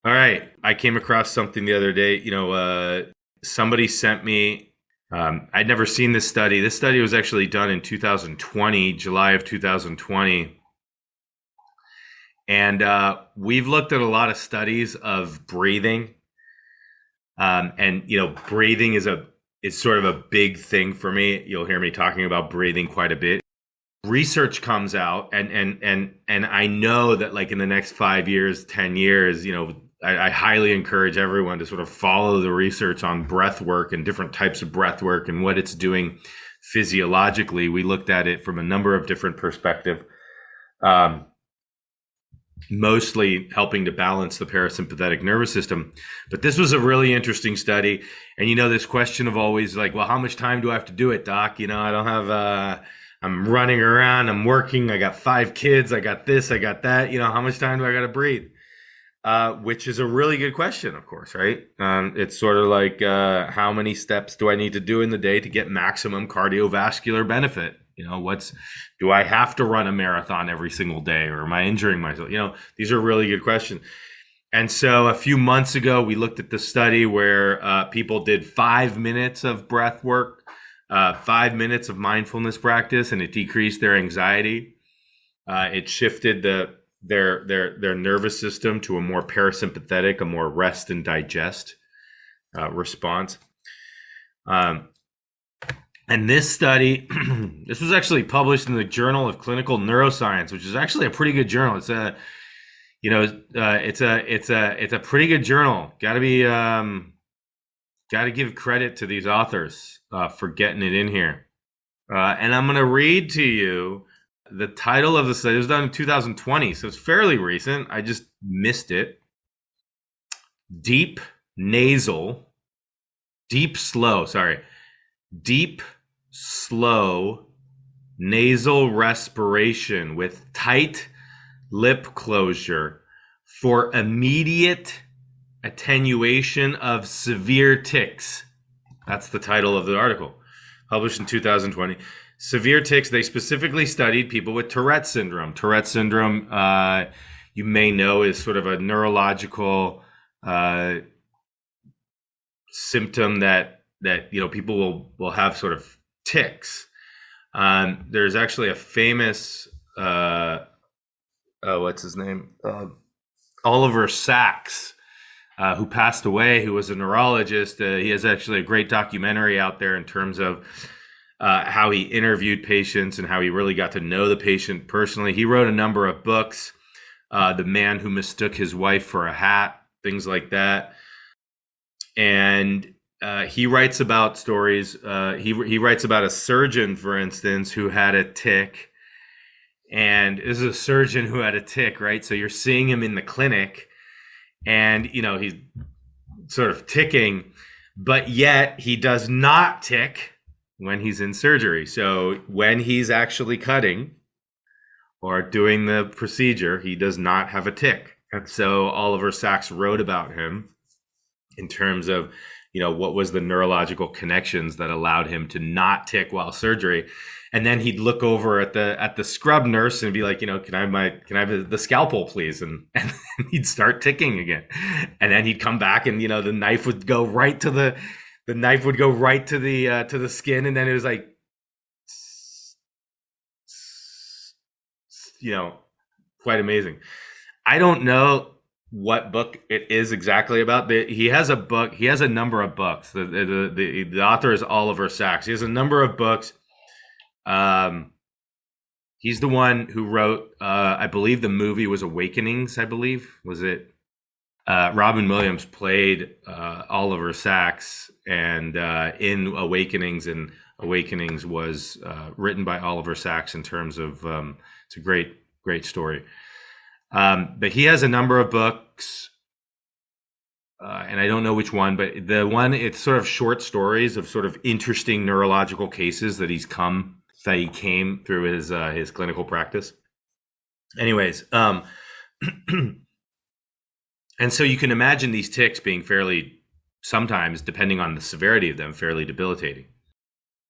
All right. I came across something the other day. Somebody sent me, I'd never seen this study. This study was actually done in 2020, July of 2020. And we've looked at a lot of studies of breathing. Breathing is sort of a big thing for me. You'll hear me talking about breathing quite a bit. Research comes out and I know that like in the next 5 years, 10 years, I highly encourage everyone to sort of follow the research on breath work and different types of breath work and what it's doing physiologically. We looked at it from a number of different perspectives, mostly helping to balance the parasympathetic nervous system. But this was a really interesting study. And, this question of always like, well, how much time do I have to do it, doc? I don't have, I'm running around, I'm working, I got 5 kids, I got this, I got that. How much time do I got to breathe? Which is a really good question, of course, right? It's sort of like, how many steps do I need to do in the day to get maximum cardiovascular benefit? Do I have to run a marathon every single day, or am I injuring myself? These are really good questions. And so a few months ago, we looked at the study where people did 5 minutes of breath work, 5 minutes of mindfulness practice, and it decreased their anxiety. It shifted their nervous system to a more parasympathetic, a more rest and digest response. And this study, this was actually published in the Journal of Clinical Neuroscience, which is actually a pretty good journal. It's a pretty good journal. Got to give credit to these authors for getting it in here. And I'm going to read to you the title of the study. It was done in 2020, so it's fairly recent. I just missed it. Deep, slow nasal respiration with tight lip closure for immediate attenuation of severe tics. That's the title of the article, published in 2020. Severe tics, they specifically studied people with Tourette syndrome. Tourette syndrome, you may know, is sort of a neurological symptom that people will have sort of tics. There's actually a famous, what's his name? Oliver Sacks, who passed away, who was a neurologist. He has actually a great documentary out there in terms of how he interviewed patients and how he really got to know the patient personally. He wrote a number of books, The Man Who Mistook His Wife for a Hat, things like that. And he writes about stories. He writes about a surgeon, for instance, who had a tic. And this is a surgeon who had a tic, right? So you're seeing him in the clinic and, he's sort of ticking, but yet he does not tick when he's in surgery. So when he's actually cutting or doing the procedure, he does not have a tic. And so Oliver Sacks wrote about him in terms of, what was the neurological connections that allowed him to not tick while surgery. And then he'd look over at the scrub nurse and be like, can I have the scalpel, please? And he'd start ticking again. And then he'd come back and, the knife would go right to the skin. And then it was like, quite amazing. I don't know what book it is exactly about. He has a book. He has a number of books. The author is Oliver Sacks. He has a number of books. He's the one who wrote, I believe the movie was Awakenings, I believe. Was it? Robin Williams played Oliver Sacks and in Awakenings, and Awakenings was written by Oliver Sacks in terms of, it's a great story. But he has a number of books, and I don't know which one, but the one, it's sort of short stories of sort of interesting neurological cases that he came through his clinical practice. Anyways, and so you can imagine these tics being fairly, sometimes, depending on the severity of them, fairly debilitating.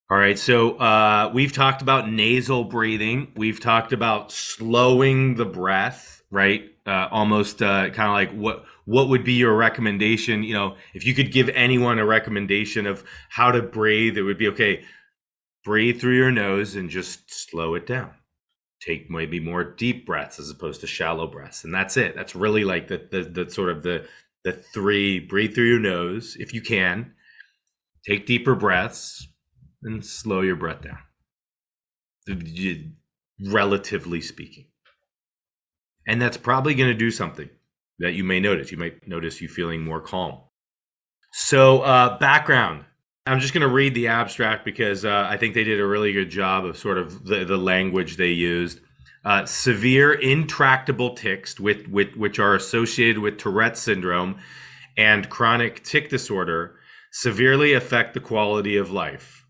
All right, so we've talked about nasal breathing. We've talked about slowing the breath, right? Almost kind of like what would be your recommendation? You know, if you could give anyone a recommendation of how to breathe, it would be, okay, breathe through your nose and just slow it down. Take maybe more deep breaths as opposed to shallow breaths, and that's it. That's really like the sort of the three: breathe through your nose if you can, take deeper breaths, and slow your breath down, relatively speaking. And that's probably going to do something that you may notice. You might notice you feeling more calm. So background. I'm just going to read the abstract because I think they did a really good job of sort of the language they used. Severe intractable tics, which are associated with Tourette syndrome and chronic tic disorder, severely affect the quality of life.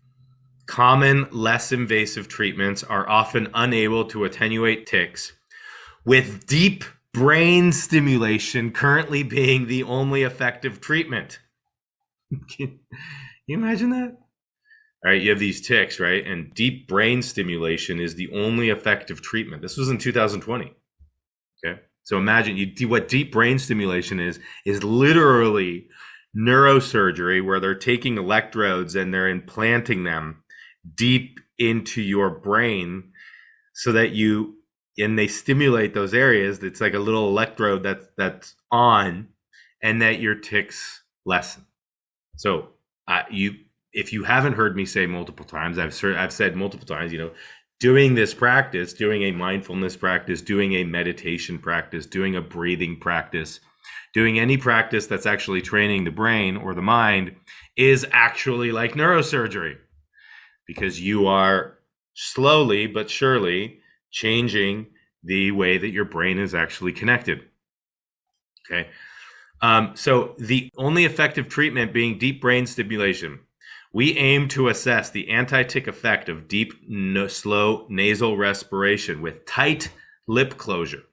Common, less invasive treatments are often unable to attenuate tics, with deep brain stimulation currently being the only effective treatment. Can you imagine that? All right, you have these tics, right? And deep brain stimulation is the only effective treatment. This was in 2020. Okay. So imagine what deep brain stimulation is literally neurosurgery where they're taking electrodes and they're implanting them deep into your brain so that and they stimulate those areas. It's like a little electrode that's on, and that your tics lessen. So if you haven't heard me say multiple times, I've said multiple times, doing this practice, doing a mindfulness practice, doing a meditation practice, doing a breathing practice, doing any practice that's actually training the brain or the mind is actually like neurosurgery, because you are slowly but surely changing the way that your brain is actually connected. Okay. So the only effective treatment being deep brain stimulation. We aim to assess the anti-tic effect of deep, slow nasal respiration with tight lip closure.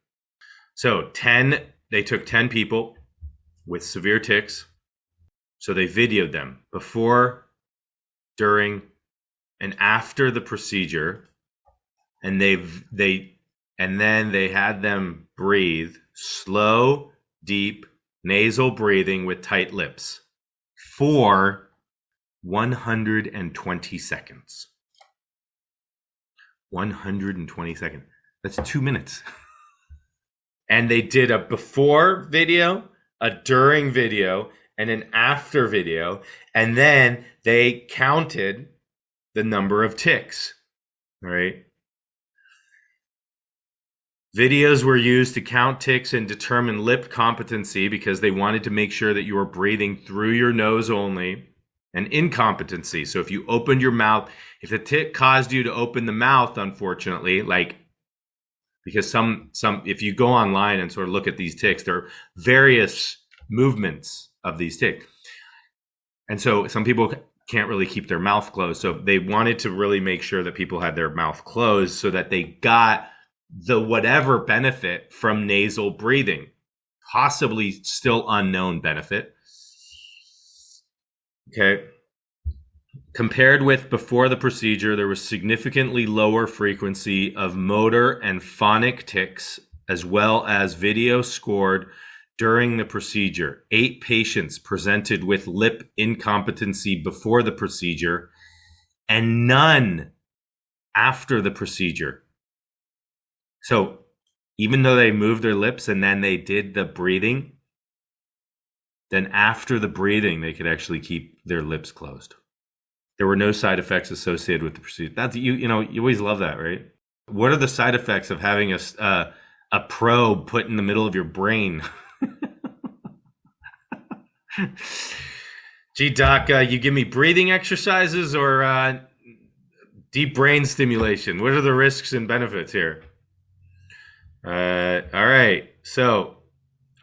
So they took 10 people with severe tics. So they videoed them before, during, and after the procedure. And then they had them breathe slow, deep nasal breathing with tight lips for 120 seconds. 120 seconds. That's 2 minutes. And they did a before video, a during video, and an after video. And then they counted the number of tics, right? Videos were used to count tics and determine lip competency because they wanted to make sure that you were breathing through your nose only, and incompetency. So if you opened your mouth, if the tic caused you to open the mouth, unfortunately, because some if you go online and sort of look at these tics, there are various movements of these tics. And so some people can't really keep their mouth closed. So they wanted to really make sure that people had their mouth closed so that they got the whatever benefit from nasal breathing, possibly still unknown benefit. Okay. Compared with before the procedure, there was significantly lower frequency of motor and phonic tics, as well as video scored during the procedure. 8 patients presented with lip incompetency before the procedure, and none after the procedure. So even though they moved their lips and then they did the breathing, then after the breathing, they could actually keep their lips closed. There were no side effects associated with the procedure. That's, you always love that, right? What are the side effects of having a probe put in the middle of your brain? Gee, doc, you give me breathing exercises or deep brain stimulation? What are the risks and benefits here? All right. So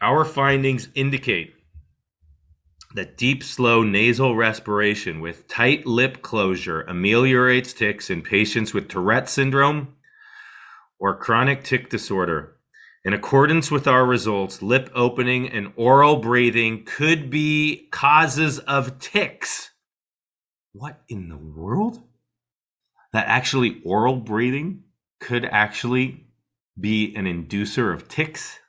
our findings indicate that deep, slow nasal respiration with tight lip closure ameliorates tics in patients with Tourette syndrome or chronic tic disorder. In accordance with our results, lip opening and oral breathing could be causes of tics. What in the world? That actually oral breathing could actually be an inducer of tics?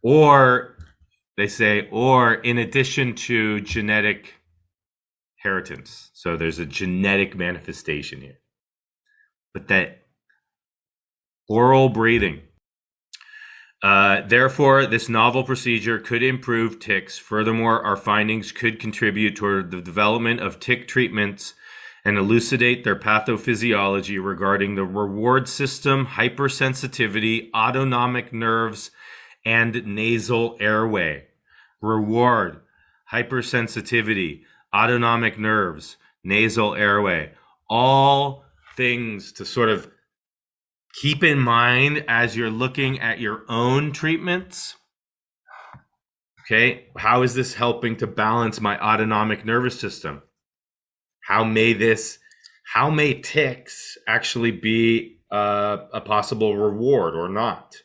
Or they say, or in addition to genetic inheritance. So there's a genetic manifestation here. But that oral breathing. Therefore, this novel procedure could improve tics. Furthermore, our findings could contribute toward the development of tic treatments and elucidate their pathophysiology regarding the reward system, hypersensitivity, autonomic nerves, and nasal airway. Reward, hypersensitivity, autonomic nerves, nasal airway. All things to sort of keep in mind as you're looking at your own treatments. Okay, how is this helping to balance my autonomic nervous system? How may tics actually be a possible reward or not?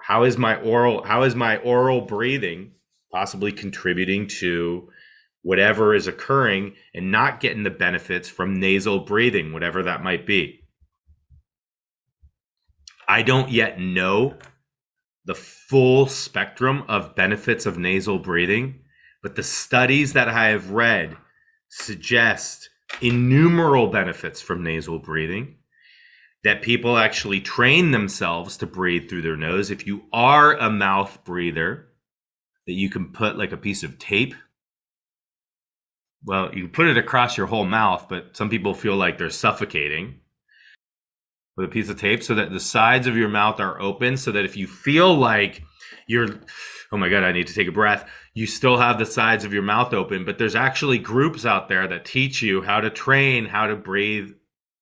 How is my oral breathing possibly contributing to whatever is occurring and not getting the benefits from nasal breathing, whatever that might be? I don't yet know the full spectrum of benefits of nasal breathing, but the studies that I have read suggest innumerable benefits from nasal breathing, that people actually train themselves to breathe through their nose. If you are a mouth breather, that you can put like a piece of tape. Well, you put it across your whole mouth, but some people feel like they're suffocating with a piece of tape so that the sides of your mouth are open, so that if you feel like you're, oh my God, I need to take a breath, you still have the sides of your mouth open. But there's actually groups out there that teach you how to train how to breathe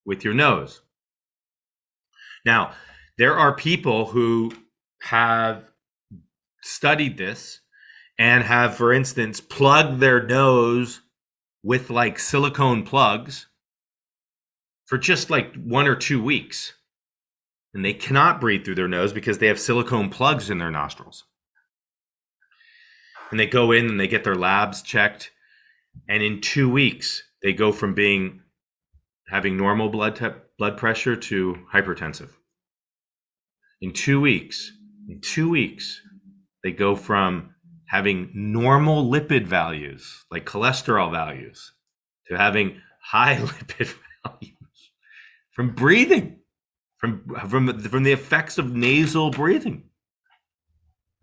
with your nose. Now, there are people who have studied this and have, for instance, plugged their nose with like silicone plugs for just like 1 or 2 weeks. And they cannot breathe through their nose because they have silicone plugs in their nostrils. And they go in and they get their labs checked. And in 2 weeks, they go from having normal blood pressure to hypertensive. In 2 weeks, they go from having normal lipid values, like cholesterol values, to having high lipid values from breathing, from the effects of nasal breathing.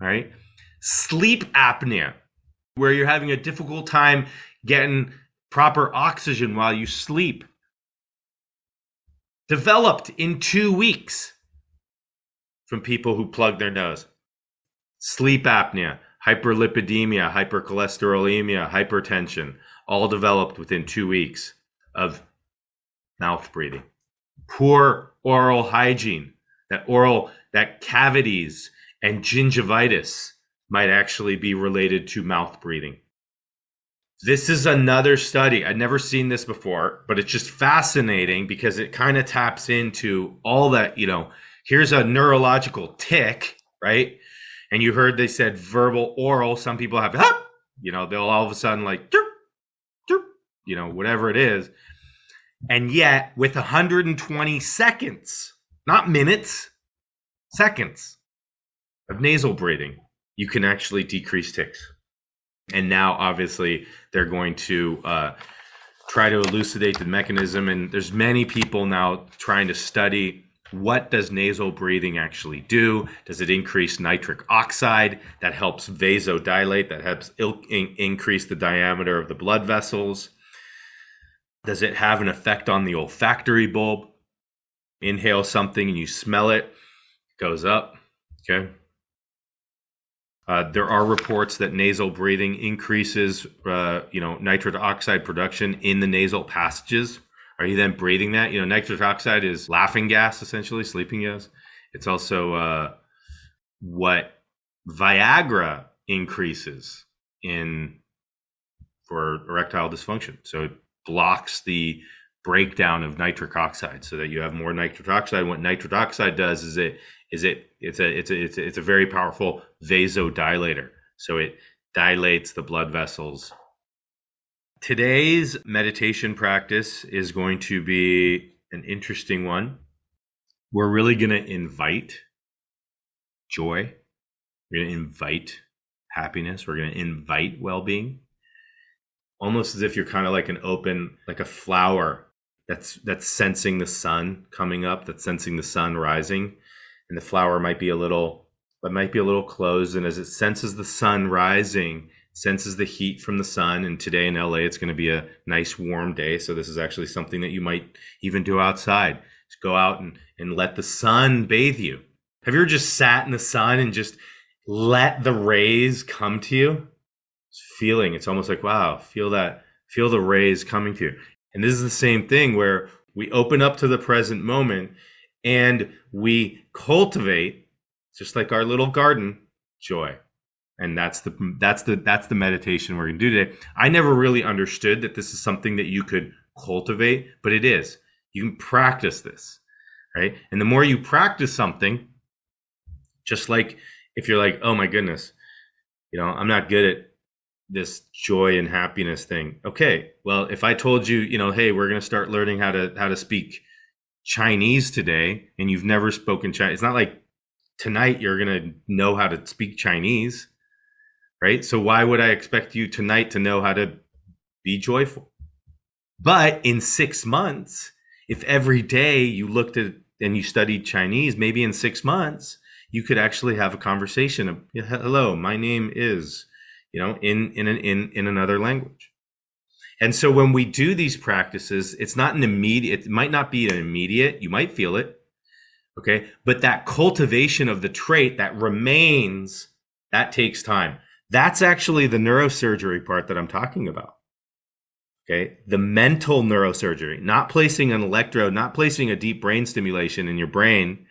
All right? Sleep apnea, where you're having a difficult time getting proper oxygen while you sleep, developed in 2 weeks from people who plug their nose. Sleep apnea, hyperlipidemia, hypercholesterolemia, hypertension, all developed within 2 weeks of mouth breathing. Poor oral hygiene, that cavities and gingivitis might actually be related to mouth breathing. This is another study. I'd never seen this before, but it's just fascinating because it kind of taps into all that, here's a neurological tic, right? And you heard they said verbal oral. Some people have, they'll all of a sudden like, derp, derp, whatever it is. And yet with 120 seconds, not minutes, seconds of nasal breathing, you can actually decrease tics. And now obviously they're going to try to elucidate the mechanism. And there's many people now trying to study, what does nasal breathing actually do? Does it increase nitric oxide? That helps vasodilate, that helps increase the diameter of the blood vessels. Does it have an effect on the olfactory bulb? Inhale something and you smell it, it goes up, okay? There are reports that nasal breathing increases, nitric oxide production in the nasal passages. Are you then breathing that? Nitric oxide is laughing gas, essentially, sleeping gas. It's also what Viagra increases for erectile dysfunction. So it blocks the breakdown of nitric oxide so that you have more nitric oxide. What nitric oxide does is it's a very powerful vasodilator. So it dilates the blood vessels. Today's meditation practice is going to be an interesting one. We're really going to invite joy We're going to invite happiness. We're going to invite well-being. Almost as if you're kind of like like a flower that's sensing the sun coming up, that's sensing the sun rising, and the flower might be a little closed. And as it senses the sun rising, senses the heat from the sun. And today in LA, it's going to be a nice warm day. So this is actually something that you might even do outside. Just go out and let the sun bathe you. Have you ever just sat in the sun and just let the rays come to you? It's almost like, wow, feel the rays coming to you. And this is the same thing where we open up to the present moment and we cultivate, just like our little garden, joy. And that's the meditation we're going to do today. I never really understood that this is something that you could cultivate, but it is. You can practice this, right? And the more you practice something, just like if you're like, oh my goodness, I'm not good at this joy and happiness thing. Okay, well, if I told you, hey, we're going to start learning how to speak Chinese today, and you've never spoken Chinese, it's not like tonight you're going to know how to speak Chinese, right? So why would I expect you tonight to know how to be joyful? But in 6 months, if every day you looked at and you studied Chinese, maybe in 6 months, you could actually have a conversation of, hello, my name is, in another language. And so when we do these practices, it might not be an immediate, you might feel it, okay? But that cultivation of the trait that remains, that takes time. That's actually the neurosurgery part that I'm talking about, okay? The mental neurosurgery, not placing an electrode, not placing a deep brain stimulation in your brain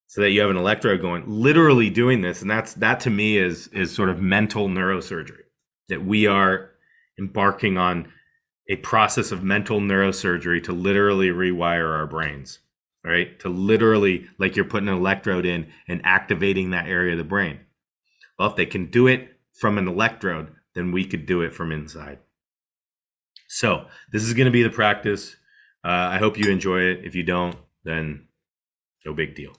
so that you have an electrode going, literally doing this. And that to me is sort of mental neurosurgery, that we are embarking on a process of mental neurosurgery to literally rewire our brains, right? To literally, like you're putting an electrode in and activating that area of the brain. Well, if they can do it from an electrode, then we could do it from inside. So this is going to be the practice. I hope you enjoy it. If you don't, then no big deal.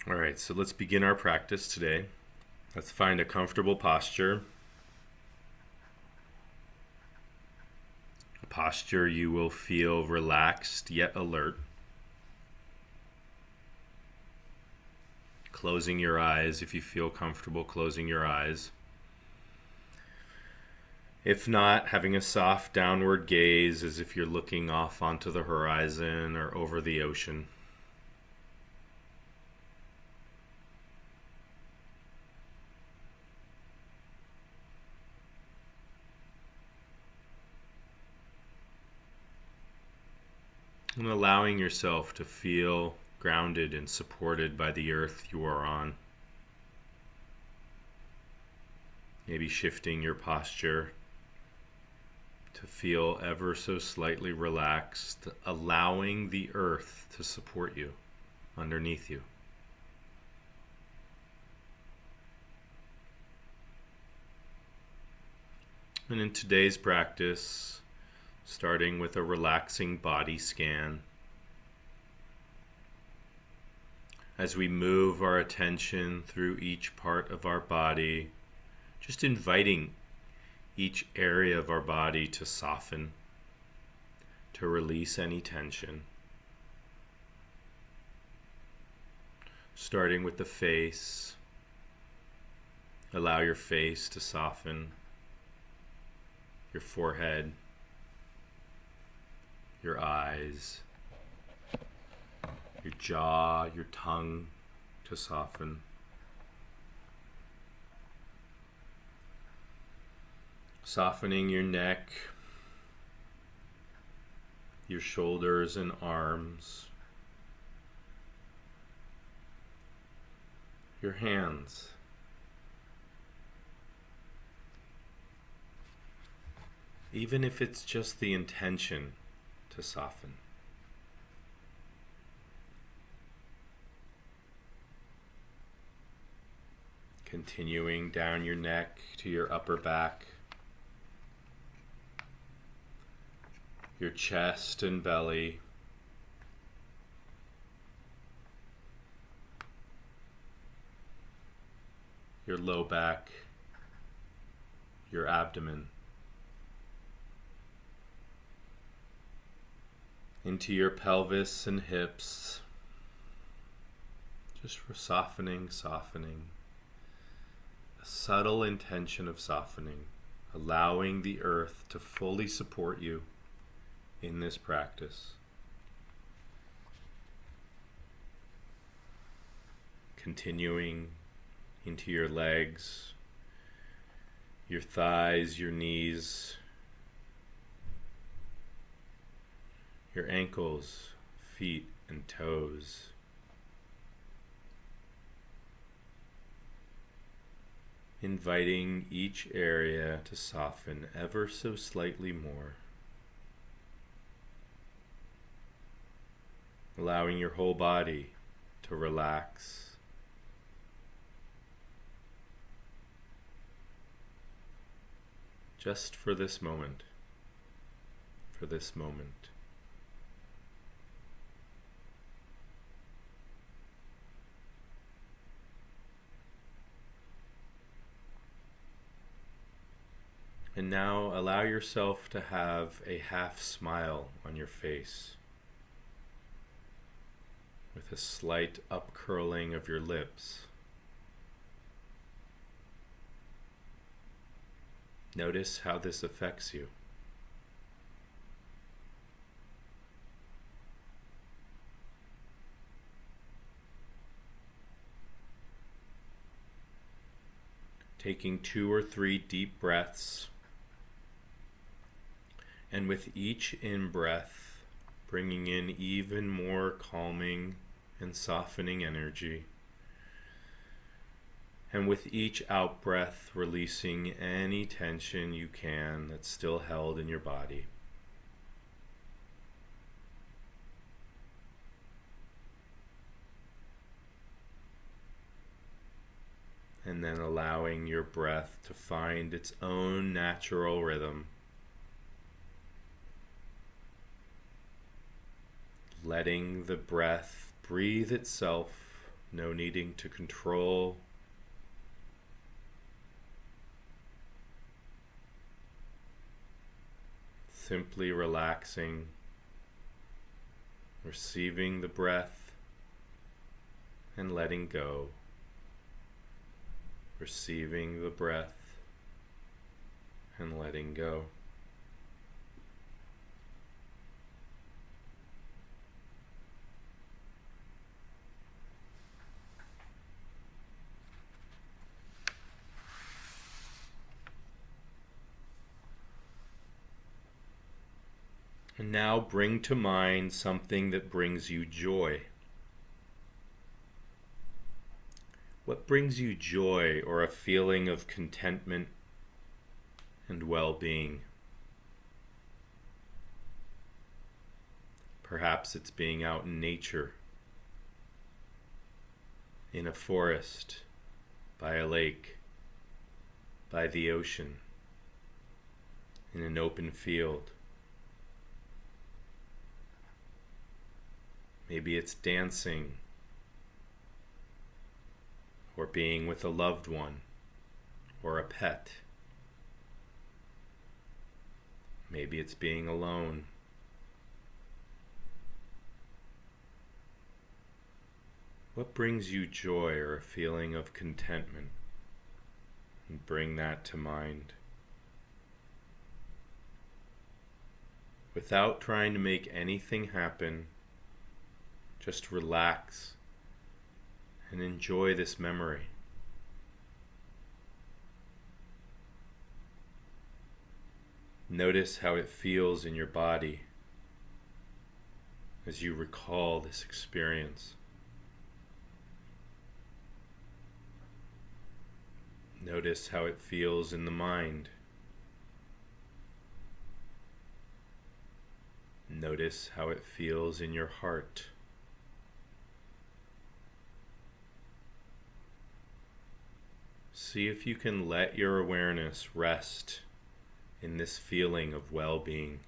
All right, so let's begin our practice today. Let's find a comfortable posture. A posture you will feel relaxed yet alert. Closing your eyes if you feel comfortable closing your eyes. If not, having a soft downward gaze as if you're looking off onto the horizon or over the ocean. And allowing yourself to feel grounded and supported by the earth you are on. Maybe shifting your posture to feel ever so slightly relaxed, allowing the earth to support you underneath you. And in today's practice, starting with a relaxing body scan, as we move our attention through each part of our body, just inviting each area of our body to soften, to release any tension. Starting with the face, allow your face to soften, your forehead, your eyes, your jaw, your tongue to soften. Softening your neck, your shoulders and arms, your hands. Even if it's just the intention to soften. Continuing down your neck to your upper back, your chest and belly, your low back, your abdomen, into your pelvis and hips, just for softening, a subtle intention of softening, allowing the earth to fully support you in this practice. Continuing into your legs, your thighs, your knees, your ankles, feet, and toes. Inviting each area to soften ever so slightly more. Allowing your whole body to relax. Just for this moment. For this moment. And now allow yourself to have a half smile on your face, with a slight upcurling of your lips. Notice how this affects you. Taking 2 or 3 deep breaths. And with each in-breath, bringing in even more calming and softening energy. And with each out-breath, releasing any tension you can that's still held in your body. And then allowing your breath to find its own natural rhythm. Letting the breath breathe itself, no needing to control. Simply relaxing, receiving the breath and letting go. Receiving the breath and letting go. And now bring to mind something that brings you joy. What brings you joy or a feeling of contentment and well-being? Perhaps it's being out in nature, in a forest, by a lake, by the ocean, in an open field. Maybe it's dancing, or being with a loved one, or a pet. Maybe it's being alone. What brings you joy or a feeling of contentment? And bring that to mind. Without trying to make anything happen, just relax and enjoy this memory. Notice how it feels in your body as you recall this experience. Notice how it feels in the mind. Notice how it feels in your heart. See if you can let your awareness rest in this feeling of well-being.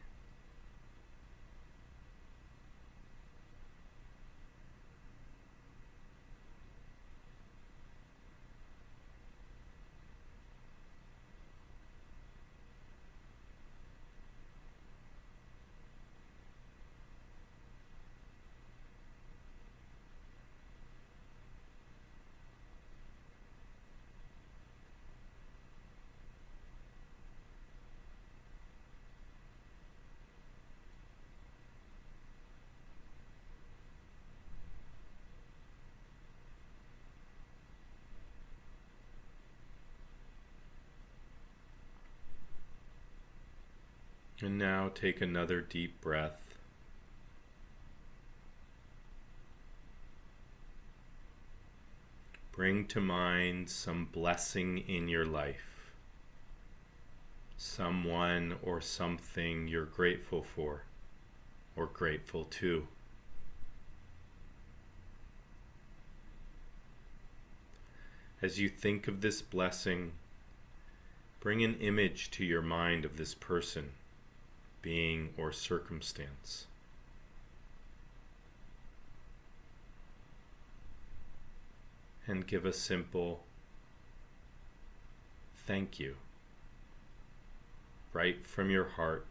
And now take another deep breath. Bring to mind some blessing in your life, someone or something you're grateful for or grateful to. As you think of this blessing, bring an image to your mind of this person, being, or circumstance. And give a simple thank you right from your heart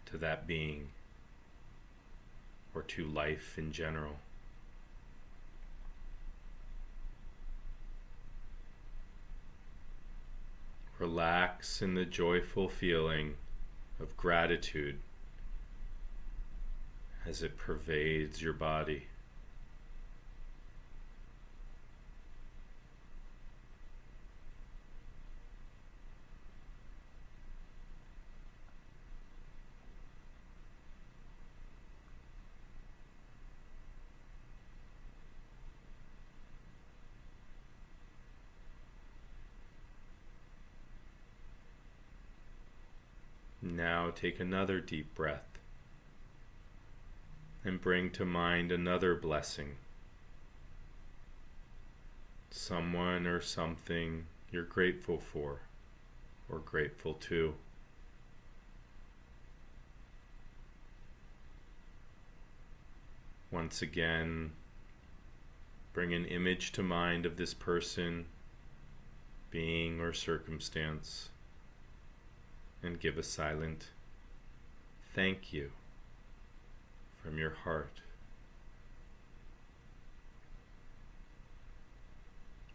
to that being or to life in general. Relax in the joyful feeling of gratitude as it pervades your body. Now take another deep breath and bring to mind another blessing, someone or something you're grateful for or grateful to. Once again, bring an image to mind of this person, being, or circumstance, and give a silent thank you from your heart.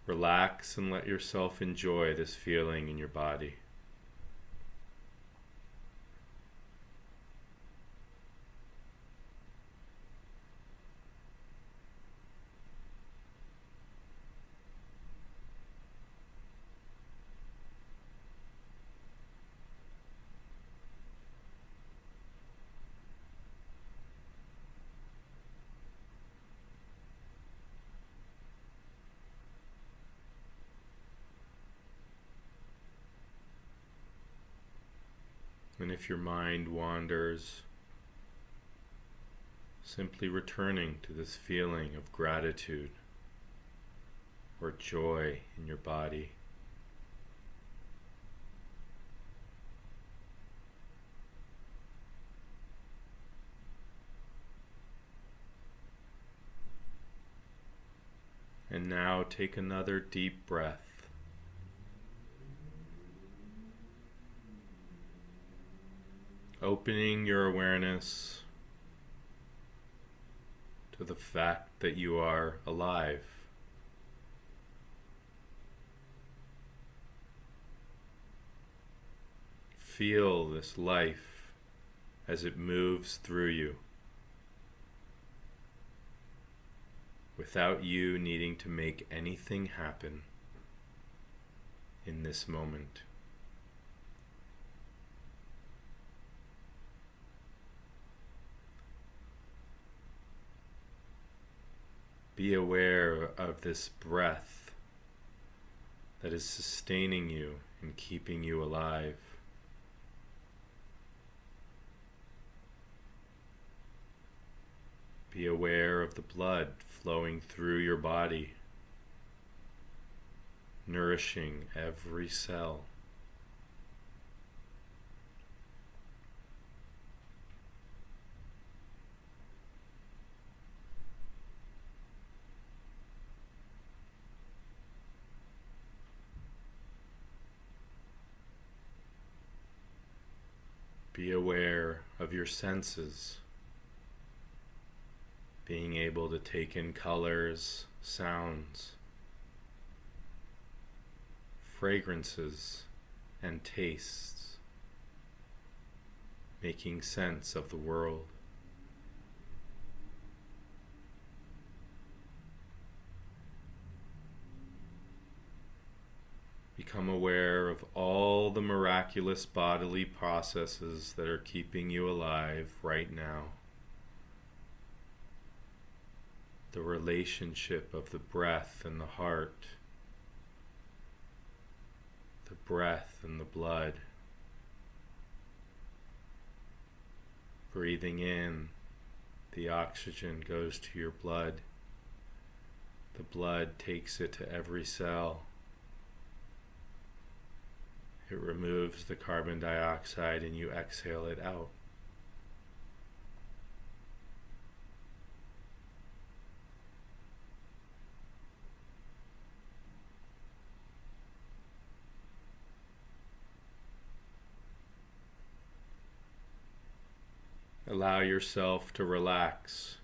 Relax and let yourself enjoy this feeling in your body. And if your mind wanders, simply returning to this feeling of gratitude or joy in your body. And now take another deep breath. Opening your awareness to the fact that you are alive. Feel this life as it moves through you, without you needing to make anything happen in this moment. Be aware of this breath that is sustaining you and keeping you alive. Be aware of the blood flowing through your body, nourishing every cell. Be aware of your senses, being able to take in colors, sounds, fragrances, and tastes, making sense of the world. Become aware of all the miraculous bodily processes that are keeping you alive right now. The relationship of the breath and the heart, the breath and the blood. Breathing in, the oxygen goes to your blood. The blood takes it to every cell. It removes the carbon dioxide and you exhale it out. Allow yourself to relax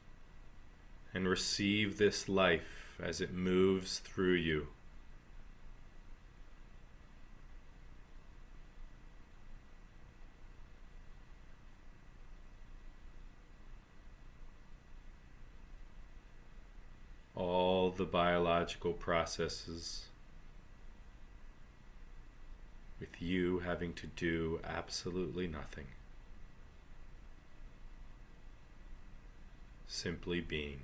and receive this life as it moves through you. All the biological processes, with you having to do absolutely nothing. Simply being.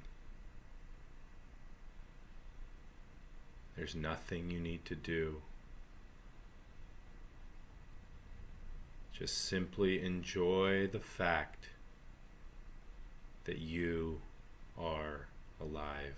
There's nothing you need to do. Just simply enjoy the fact that you are alive.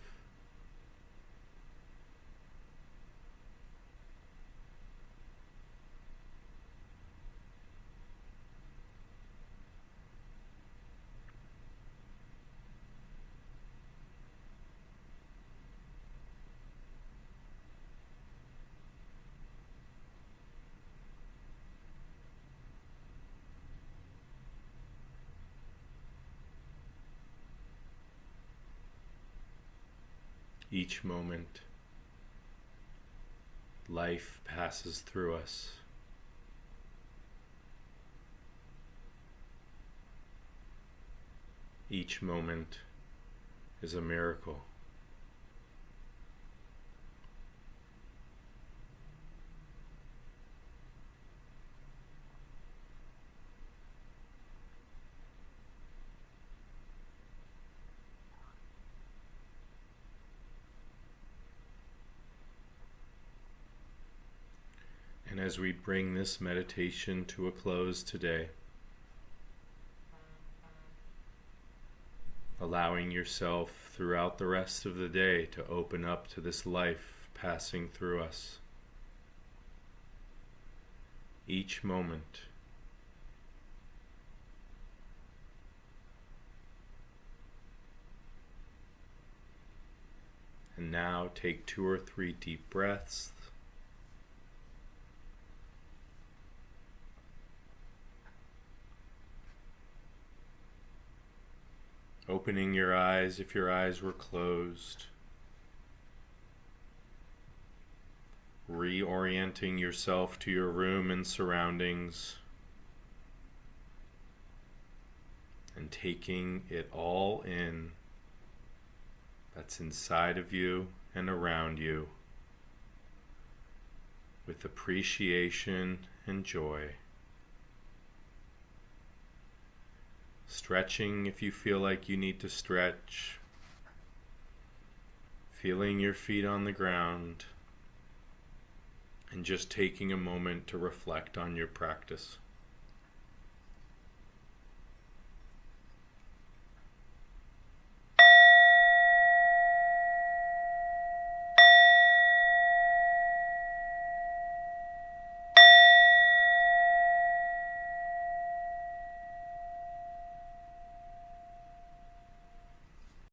Each moment, life passes through us. Each moment is a miracle. And as we bring this meditation to a close today, allowing yourself throughout the rest of the day to open up to this life passing through us. Each moment, and now take 2 or 3 deep breaths. Opening your eyes if your eyes were closed. Reorienting yourself to your room and surroundings. And taking it all in that's inside of you and around you with appreciation and joy. Stretching if you feel like you need to stretch. Feeling your feet on the ground. And just taking a moment to reflect on your practice.